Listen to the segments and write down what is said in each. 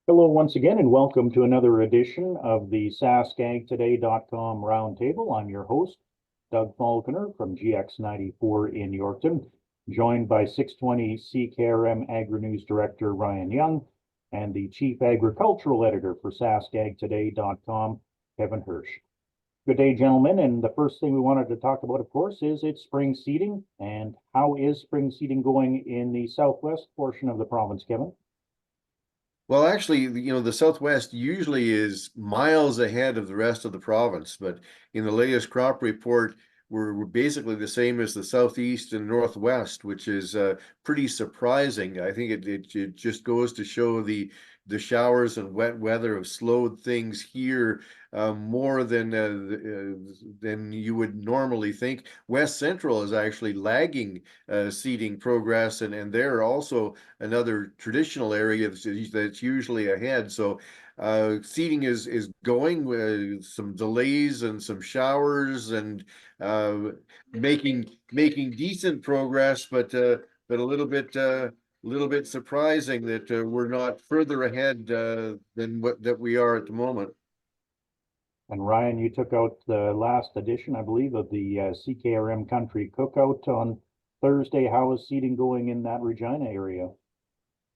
Hello once again, and welcome to another edition of the SaskAgToday.com Roundtable. I'm your host, Doug Falconer from GX94 in Yorkton, joined by 620 CKRM AgriNews Director Ryan Young and the Chief Agricultural Editor for SaskAgToday.com, Kevin Hursh. Good day, gentlemen, and the first thing we wanted to talk about, of course, is it's spring seeding. And how is spring seeding going in the southwest portion of the province, Kevin? Well, actually, the Southwest usually is miles ahead of the rest of the province, but in the latest crop report, we're basically the same as the Southeast and Northwest, which is pretty surprising. I think it just goes to show the showers and wet weather have slowed things here more than you would normally think. West Central is actually lagging seeding progress, and they're also another traditional area that's usually ahead. So seeding is going with some delays and some showers and making decent progress, but a little bit surprising that we're not further ahead than what we are at the moment. And Ryan, you took out the last edition, I believe, of the CKRM Country Cookout on Thursday. How is seeding going in that Regina area?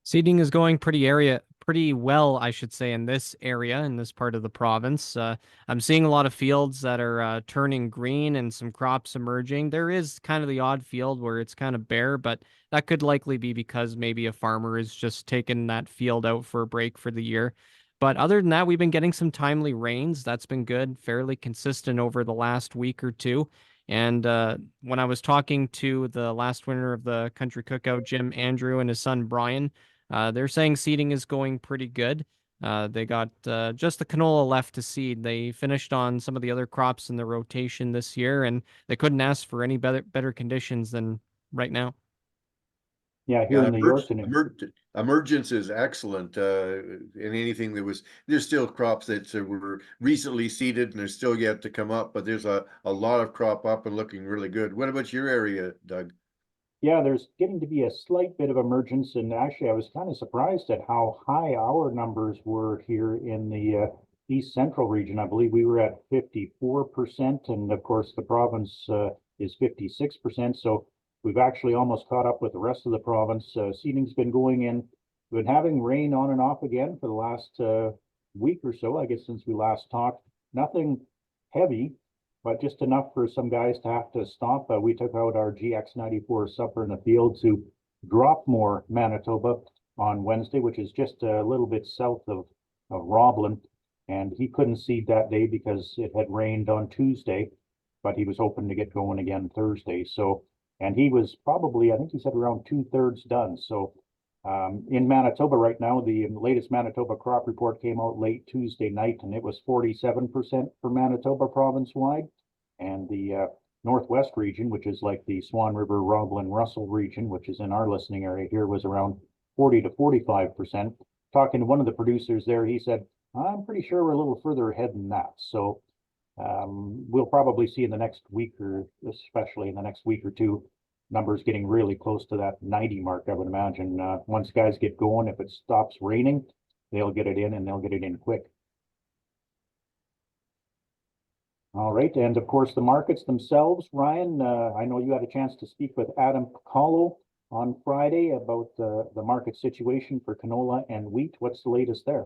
Seeding is going pretty well, I should say, in this area, in this part of the province. I'm seeing a lot of fields that are turning green and some crops emerging. There is kind of the odd field where it's kind of bare, but that could likely be because maybe a farmer is just taking that field out for a break for the year. But other than that, we've been getting some timely rains. That's been good, fairly consistent over the last week or two. And when I was talking to the last winner of the Country Cookout, Jim Andrew, and his son Brian, they're saying seeding is going pretty good. They got just the canola left to seed. They finished on some of the other crops in the rotation this year, and they couldn't ask for any better conditions than right now. Yeah, here in the Yorkton. Emergence is excellent. In anything there's still crops that were recently seeded and they're still yet to come up, but there's a lot of crop up and looking really good. What about your area, Doug? Yeah, there's getting to be a slight bit of emergence, and actually, I was kind of surprised at how high our numbers were here in the East Central region. I believe we were at 54%, and of course, the province is 56%. So we've actually almost caught up with the rest of the province. Seeding's been going in. We've been having rain on and off again for the last week or so, I guess, since we last talked. Nothing heavy, but just enough for some guys to have to stop. We took out our GX94 supper in the field to drop more Manitoba on Wednesday, which is just a little bit south of Roblin. And he couldn't seed that day because it had rained on Tuesday, but he was hoping to get going again Thursday. So, and he was probably, I think he said around 2/3 done. So in Manitoba right now, the latest Manitoba crop report came out late Tuesday night, and it was 47% for Manitoba province-wide. And the Northwest region, which is like the Swan River, Roblin, Russell region, which is in our listening area here, was around 40 to 45%. Talking to one of the producers there, he said, I'm pretty sure we're a little further ahead than that. So we'll probably see in the next week, or especially in the next week or two, numbers getting really close to that 90 mark, I would imagine. Once guys get going, if it stops raining, they'll get it in, and they'll get it in quick. All right, and of course the markets themselves, Ryan, I know you had a chance to speak with Adam Pacalo on Friday about the market situation for canola and wheat. What's the latest there?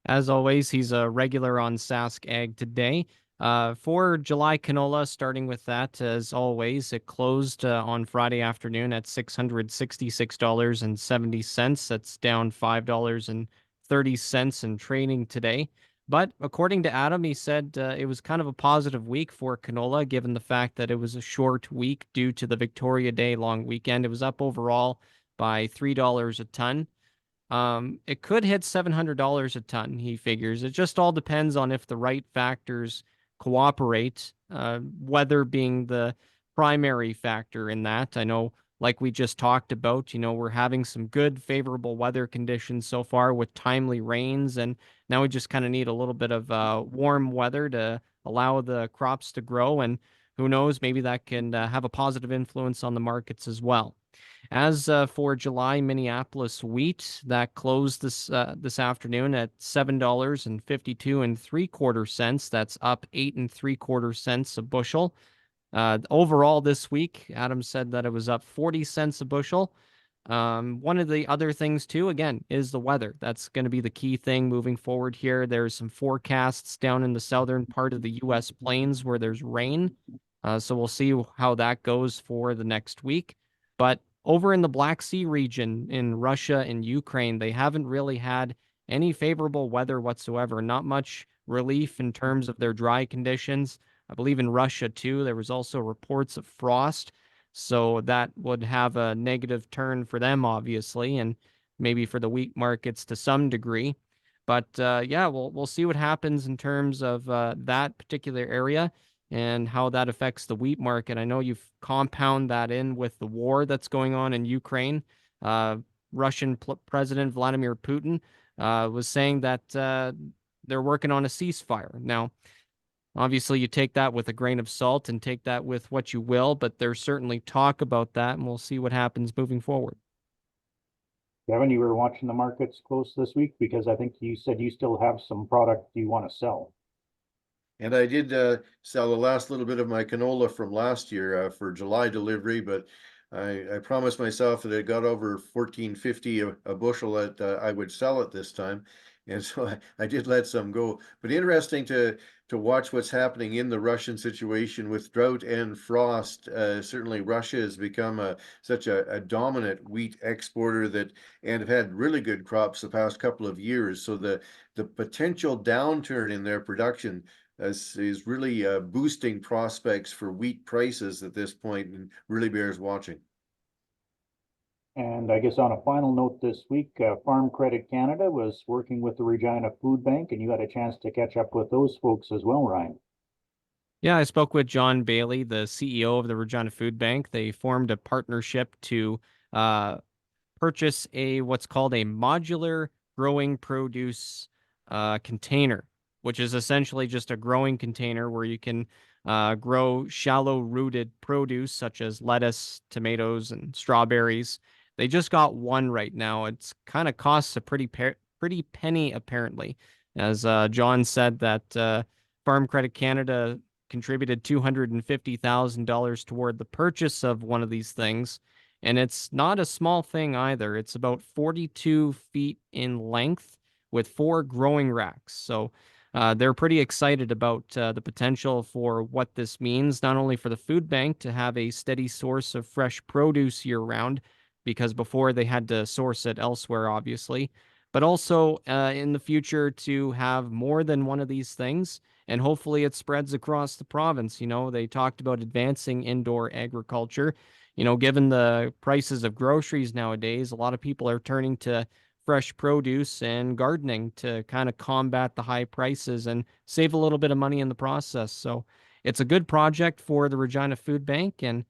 As always, he's a regular on Sask Ag Today. For July canola, starting with that, as always, it closed on Friday afternoon at $666.70. That's down $5.30 in trading today. But according to Adam, he said it was kind of a positive week for canola, given the fact that it was a short week due to the Victoria Day long weekend. It was up overall by $3 a ton. It could hit $700 a ton, he figures. It just all depends on if the right factors cooperate, weather being the primary factor in that. I know, like we just talked about, we're having some good favorable weather conditions so far with timely rains, and now we just kind of need a little bit of warm weather to allow the crops to grow, and who knows, maybe that can have a positive influence on the markets as well. As for July Minneapolis wheat, that closed this afternoon at $7.52 3/4. That's up 8 3/4 cents a bushel. Overall this week, Adam said that it was up 40 cents a bushel. One of the other things too, again, is the weather. That's going to be the key thing moving forward here. There's some forecasts down in the southern part of the U.S. plains where there's rain. So we'll see how that goes for the next week. But over in the Black Sea region in Russia and Ukraine, they haven't really had any favorable weather whatsoever. Not much relief in terms of their dry conditions. I believe in Russia too, there was also reports of frost. So that would have a negative turn for them, obviously, and maybe for the wheat markets to some degree. But yeah, we'll see what happens in terms of that particular area and how that affects the wheat market. I know you've compound that in with the war that's going on in Ukraine. Russian President Vladimir Putin was saying that they're working on a ceasefire. Now, obviously, you take that with a grain of salt and take that with what you will, but there's certainly talk about that, and we'll see what happens moving forward. Kevin, you were watching the markets close this week because I think you said you still have some product you want to sell. And I did sell the last little bit of my canola from last year for July delivery, but I promised myself that it got over $14.50 a bushel that I would sell it this time. And so I did let some go. But interesting to watch what's happening in the Russian situation with drought and frost. Certainly Russia has become such a dominant wheat exporter that and have had really good crops the past couple of years. So the potential downturn in their production is really boosting prospects for wheat prices at this point and really bears watching. And I guess on a final note this week, Farm Credit Canada was working with the Regina Food Bank, and you had a chance to catch up with those folks as well, Ryan. Yeah, I spoke with John Bailey, the CEO of the Regina Food Bank. They formed a partnership to purchase what's called a modular growing produce container, which is essentially just a growing container where you can grow shallow rooted produce such as lettuce, tomatoes, and strawberries. They just got one right now. It's kind of costs a pretty penny apparently, as John said that Farm Credit Canada contributed $250,000 toward the purchase of one of these things. And it's not a small thing either. It's about 42 feet in length with 4 growing racks. So they're pretty excited about the potential for what this means, not only for the food bank to have a steady source of fresh produce year round, because before they had to source it elsewhere, obviously, but also in the future to have more than one of these things. And hopefully it spreads across the province. You know, they talked about advancing indoor agriculture. You know, given the prices of groceries nowadays, a lot of people are turning to fresh produce and gardening to kind of combat the high prices and save a little bit of money in the process. So it's a good project for the Regina Food Bank. And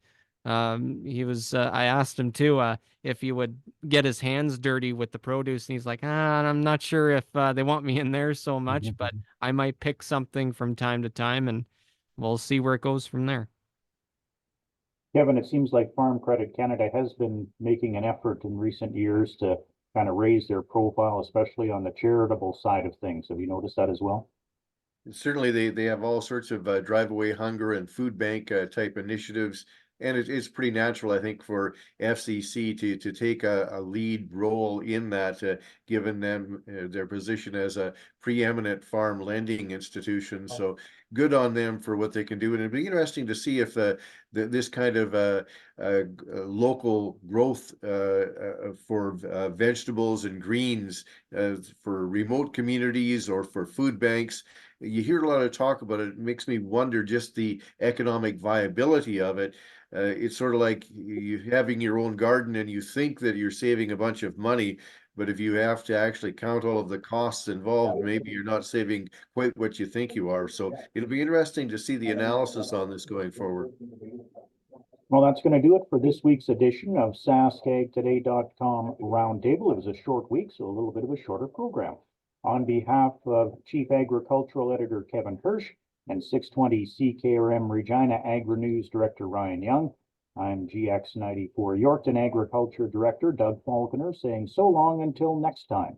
I asked him too if he would get his hands dirty with the produce. And he's like, I'm not sure if they want me in there so much, but I might pick something from time to time and we'll see where it goes from there. Kevin, it seems like Farm Credit Canada has been making an effort in recent years to kind of raise their profile, especially on the charitable side of things. Have you noticed that as well? Certainly they have all sorts of drive away hunger and food bank type initiatives. And it's pretty natural, I think, for FCC to take a lead role in that, given them their position as a preeminent farm lending institution. So good on them for what they can do. And it'd be interesting to see if this kind of local growth for vegetables and greens for remote communities or for food banks. You hear a lot of talk about it. It makes me wonder just the economic viability of it. It's sort of like you having your own garden and you think that you're saving a bunch of money, but if you have to actually count all of the costs involved, maybe you're not saving quite what you think you are. So it'll be interesting to see the analysis on this going forward. Well, that's going to do it for this week's edition of SaskAgToday.com Roundtable. It was a short week, so a little bit of a shorter program. On behalf of Chief Agricultural Editor Kevin Hursh and 620 CKRM Regina AgriNews Director Ryan Young, I'm GX94 Yorkton Agriculture Director Doug Falconer saying so long until next time.